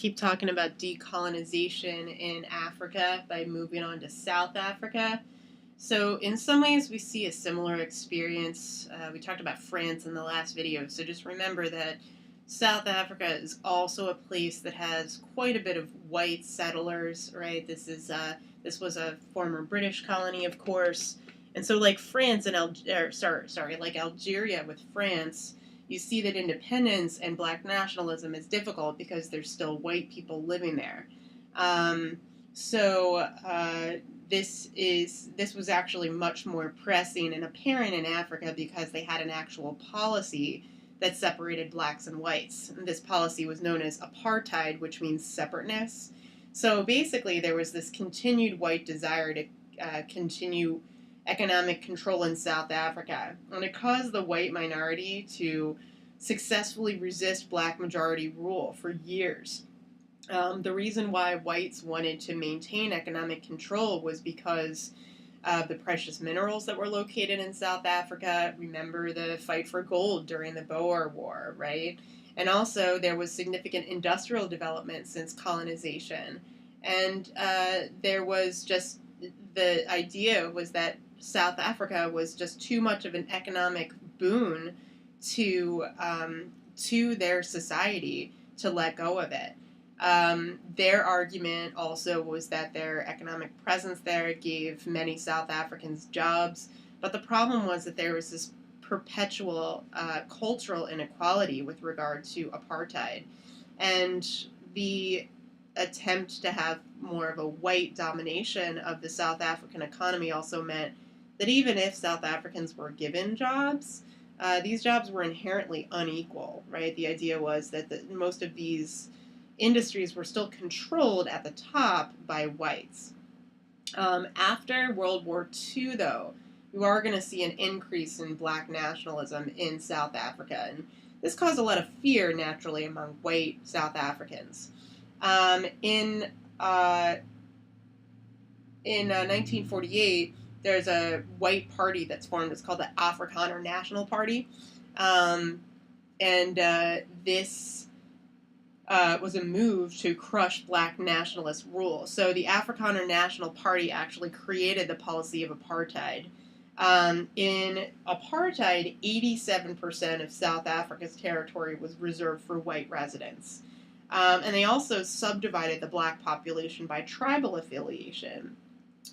keep talking about decolonization in Africa by moving on to South Africa. So in some ways we see a similar experience. We talked about France in the last video, so just remember that South Africa is also a place that has quite a bit of white settlers, right? This was a former British colony, of course, and so like France and like Algeria with France, you see that independence and black nationalism is difficult because there's still white people living there. Um, so this was actually much more pressing and apparent in Africa because they had an actual policy that separated blacks and whites. And this policy was known as apartheid, which means separateness. So basically, there was this continued white desire to continue economic control in South Africa, and it caused the white minority to successfully resist black majority rule for years. The reason why whites wanted to maintain economic control was because of the precious minerals that were located in South Africa. Remember the fight for gold during the Boer War, right? And also there was significant industrial development since colonization. And there was just, the idea was that South Africa was just too much of an economic boon to their society to let go of it. Their argument also was that their economic presence there gave many South Africans jobs, but the problem was that there was this perpetual cultural inequality with regard to apartheid, and the attempt to have more of a white domination of the South African economy also meant that even if South Africans were given jobs, these jobs were inherently unequal, right? The idea was that most of these industries were still controlled at the top by whites. After World War II, though, you are going to see an increase in black nationalism in South Africa, and this caused a lot of fear, naturally, among white South Africans. In 1948, there's a white party that's formed. It's called the Afrikaner National Party, and this was a move to crush black nationalist rule. So the Afrikaner National Party actually created the policy of apartheid. In apartheid, 87% of South Africa's territory was reserved for white residents. And they also subdivided the black population by tribal affiliation.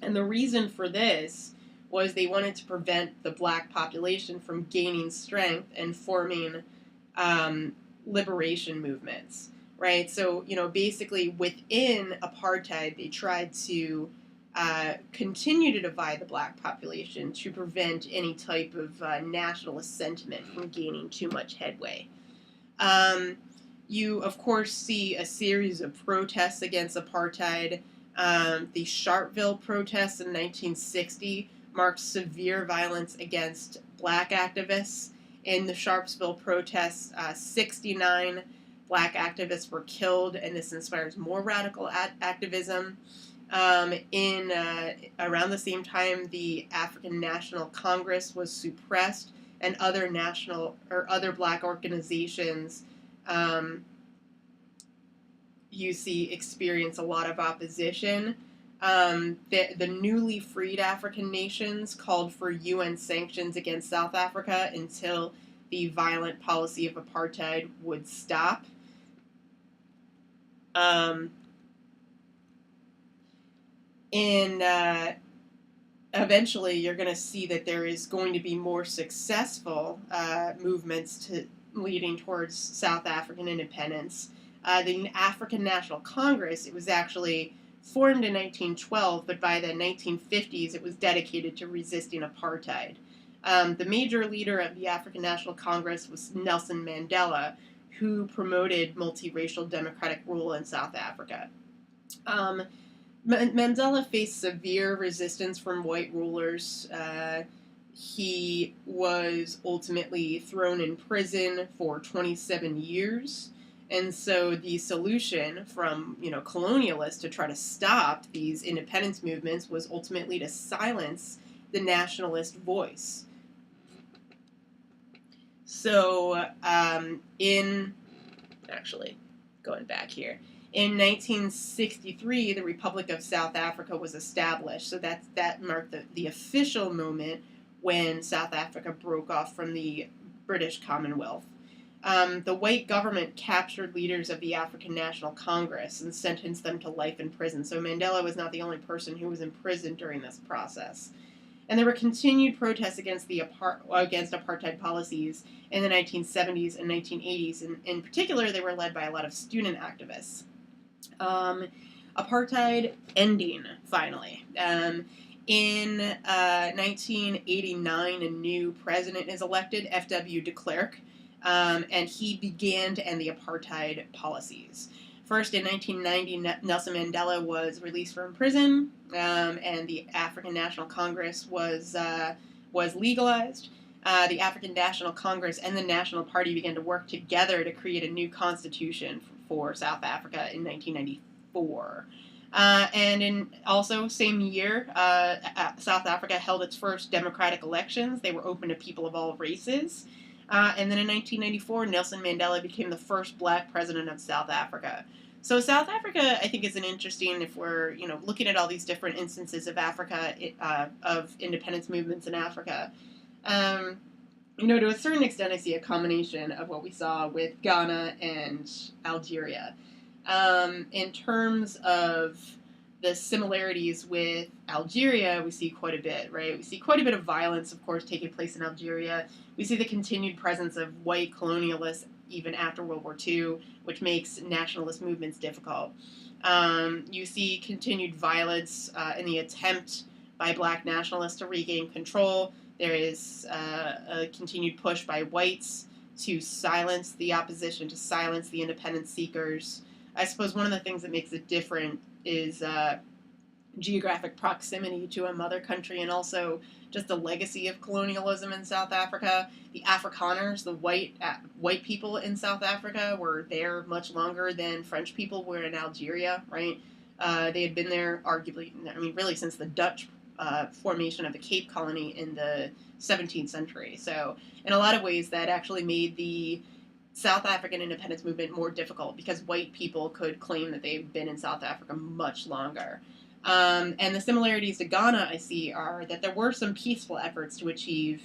And the reason for this was they wanted to prevent the black population from gaining strength and forming liberation movements, right? So, basically within apartheid, they tried to continue to divide the black population to prevent any type of nationalist sentiment from gaining too much headway. You, of course, see a series of protests against apartheid. The Sharpeville protests in 1960 marked severe violence against black activists. In the Sharpeville protests, 69 black activists were killed, and this inspires more radical activism. Around the same time, the African National Congress was suppressed, and other black organizations you see experience a lot of opposition. The newly freed African nations called for UN sanctions against South Africa until the violent policy of apartheid would stop. Eventually, you're going to see that there is going to be more successful movements leading towards South African independence. The African National Congress, it was actually formed in 1912, but by the 1950s it was dedicated to resisting apartheid. The major leader of the African National Congress was Nelson Mandela, who promoted multiracial democratic rule in South Africa. Mandela faced severe resistance from white rulers. He was ultimately thrown in prison for 27 years. And so the solution from, colonialists to try to stop these independence movements was ultimately to silence the nationalist voice. So, going back here, In 1963, the Republic of South Africa was established, so that marked the official moment when South Africa broke off from the British Commonwealth. The white government captured leaders of the African National Congress and sentenced them to life in prison. So Mandela was not the only person who was imprisoned during this process. And there were continued protests against against apartheid policies in the 1970s and 1980s. And in particular, they were led by a lot of student activists. Apartheid ending, finally. In 1989, a new president is elected, F.W. de Klerk, and he began to end the apartheid policies. First, in 1990, Nelson Mandela was released from prison, and the African National Congress was legalized. The African National Congress and the National Party began to work together to create a new constitution for South Africa in 1994. And in also same year, South Africa held its first democratic elections. They were open to people of all races. And then in 1994, Nelson Mandela became the first black president of South Africa. So South Africa, I think, is an interesting, if we're looking at all these different instances of Africa, of independence movements in Africa. To a certain extent, I see a combination of what we saw with Ghana and Algeria. In terms of the similarities with Algeria, we see quite a bit, right? We see quite a bit of violence, of course, taking place in Algeria. We see the continued presence of white colonialists even after World War II, which makes nationalist movements difficult. You see continued violence in the attempt by black nationalists to regain control. There is a continued push by whites to silence the opposition, to silence the independence seekers. I suppose one of the things that makes it different is geographic proximity to a mother country, and also just the legacy of colonialism in South Africa. The Afrikaners, the white people in South Africa, were there much longer than French people were in Algeria, right? They had been there, arguably, really since the Dutch formation of the Cape Colony in the 17th century. So in a lot of ways, that actually made the South African independence movement more difficult because white people could claim that they've been in South Africa much longer. And the similarities to Ghana, I see, are that there were some peaceful efforts to achieve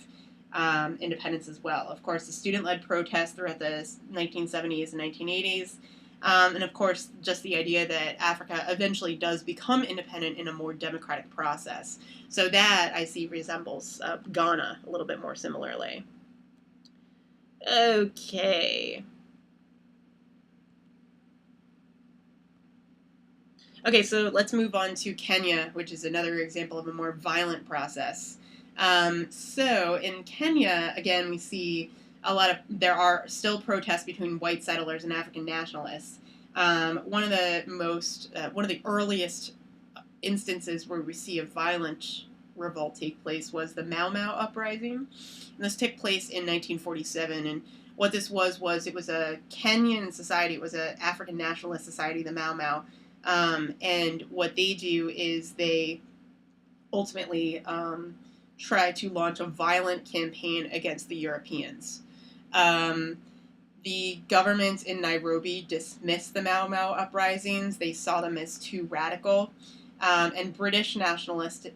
independence as well. Of course, the student-led protests throughout the 1970s and 1980s, and of course, just the idea that Africa eventually does become independent in a more democratic process. So that, I see, resembles Ghana a little bit more similarly. Okay. Okay, so let's move on to Kenya, which is another example of a more violent process. So in Kenya, again, we see there are still protests between white settlers and African nationalists. One of the earliest instances where we see a violent revolt take place was the Mau Mau uprising. And this took place in 1947, and what this was it was a Kenyan society, it was an African nationalist society, the Mau Mau. And what they do is they ultimately try to launch a violent campaign against the Europeans. The government in Nairobi dismissed the Mau Mau uprisings. They saw them as too radical. And British nationalists,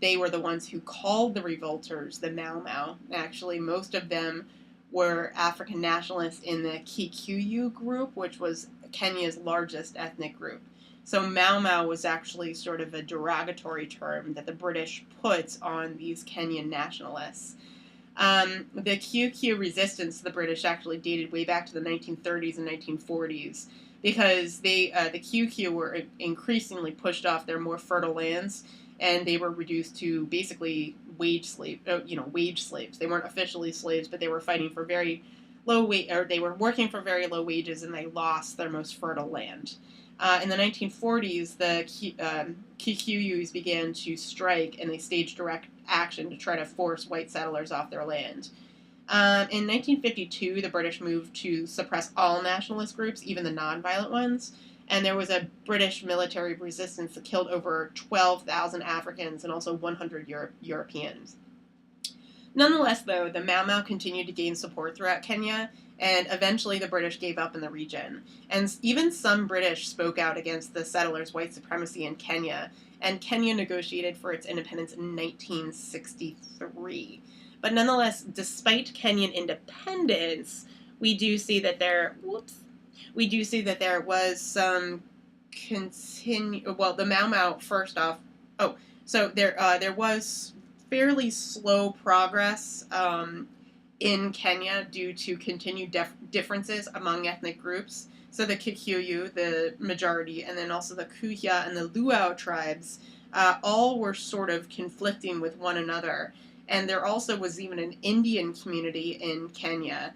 they were the ones who called the revolters the Mau Mau. Actually, most of them were African nationalists in the Kikuyu group, which was Kenya's largest ethnic group. So Mau Mau was actually sort of a derogatory term that the British put on these Kenyan nationalists. The Kikuyu resistance to the British actually dated way back to the 1930s and 1940s because the Kikuyu were increasingly pushed off their more fertile lands, and they were reduced to basically wage slaves. They weren't officially slaves, but they were fighting for very low wage, or they were working for very low wages, and they lost their most fertile land. In the 1940s, the Kikuyus began to strike, and they staged direct action to try to force white settlers off their land. In 1952, the British moved to suppress all nationalist groups, even the nonviolent ones, and there was a British military resistance that killed over 12,000 Africans and also 100 Europeans. Nonetheless, though, the Mau Mau continued to gain support throughout Kenya, and eventually the British gave up in the region. And even some British spoke out against the settlers' white supremacy in Kenya, and Kenya negotiated for its independence in 1963. But nonetheless, despite Kenyan independence, we do see that there was some the Mau Mau, first off, there was fairly slow progress in Kenya due to continued differences among ethnic groups. So the Kikuyu, the majority, and then also the Kuya and the Luo tribes, all were sort of conflicting with one another. And there also was even an Indian community in Kenya.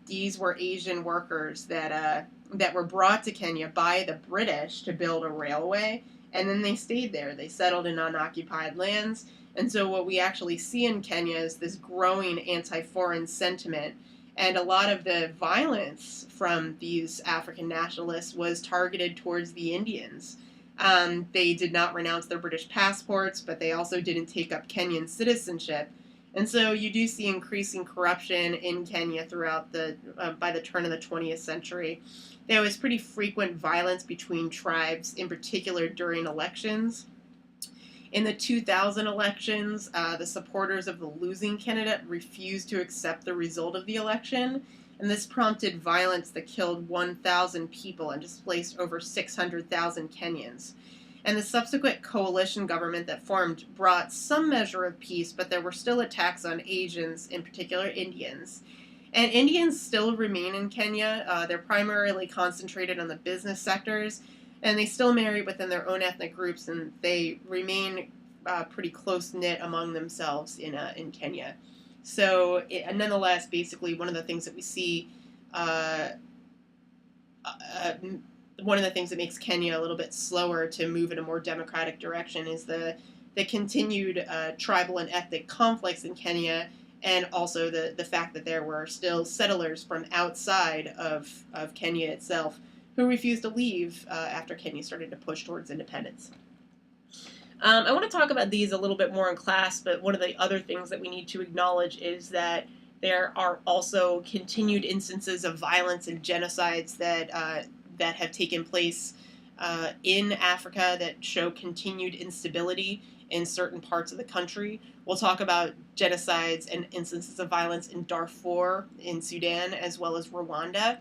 These were Asian workers that were brought to Kenya by the British to build a railway, and then they stayed there. They settled in unoccupied lands. And so what we actually see in Kenya is this growing anti-foreign sentiment, and a lot of the violence from these African nationalists was targeted towards the Indians. They did not renounce their British passports, but they also didn't take up Kenyan citizenship. And so you do see increasing corruption in Kenya throughout by the turn of the 20th century. There was pretty frequent violence between tribes, in particular during elections. In the 2000 elections, the supporters of the losing candidate refused to accept the result of the election, and this prompted violence that killed 1,000 people and displaced over 600,000 Kenyans. And the subsequent coalition government that formed brought some measure of peace, but there were still attacks on Asians, in particular Indians. And Indians still remain in Kenya. They're primarily concentrated on the business sectors, and they still marry within their own ethnic groups, and they remain pretty close-knit among themselves in Kenya. So, nonetheless, basically, one of the things that we see, one of the things that makes Kenya a little bit slower to move in a more democratic direction is the continued tribal and ethnic conflicts in Kenya, and also the fact that there were still settlers from outside of Kenya itself who refused to leave after Kenya started to push towards independence. I want to talk about these a little bit more in class, but one of the other things that we need to acknowledge is that there are also continued instances of violence and genocides that have taken place in Africa that show continued instability in certain parts of the country. We'll talk about genocides and instances of violence in Darfur, in Sudan, as well as Rwanda.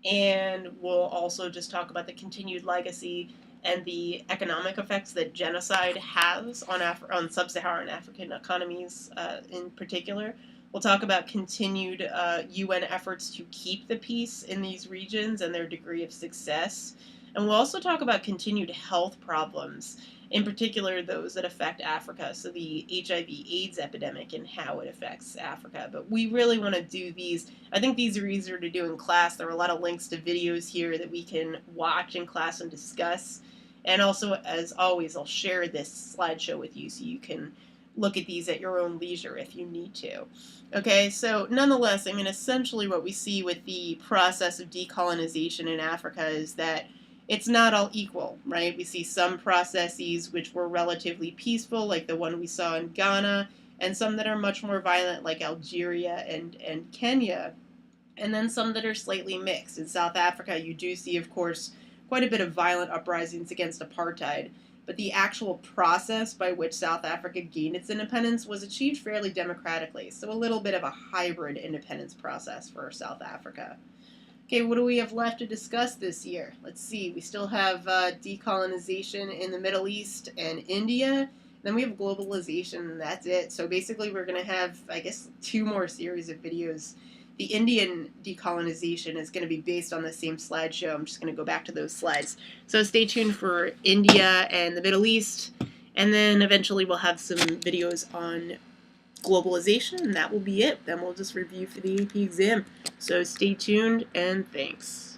And we'll also just talk about the continued legacy and the economic effects that genocide has on sub-Saharan African economies in particular. We'll talk about continued UN efforts to keep the peace in these regions and their degree of success. And we'll also talk about continued health problems, in particular those that affect Africa, so the HIV/AIDS epidemic and how it affects Africa. But we really want to do these. I think these are easier to do in class. There are a lot of links to videos here that we can watch in class and discuss. And also, as always, I'll share this slideshow with you so you can look at these at your own leisure if you need to. Okay, so nonetheless, I mean, essentially what we see with the process of decolonization in Africa is that it's not all equal, right? We see some processes which were relatively peaceful, like the one we saw in Ghana, and some that are much more violent, like Algeria and Kenya, and then some that are slightly mixed. In South Africa, you do see, of course, quite a bit of violent uprisings against apartheid, but the actual process by which South Africa gained its independence was achieved fairly democratically, so a little bit of a hybrid independence process for South Africa. Okay, what do we have left to discuss this year? Let's see, we still have decolonization in the Middle East and India. Then we have globalization, and that's it. So basically we're going to have, I guess, 2 more series of videos. The Indian decolonization is going to be based on the same slideshow. I'm just going to go back to those slides. So stay tuned for India and the Middle East, and then eventually we'll have some videos on globalization, and that will be it. Then we'll just review for the AP exam. So stay tuned, and thanks.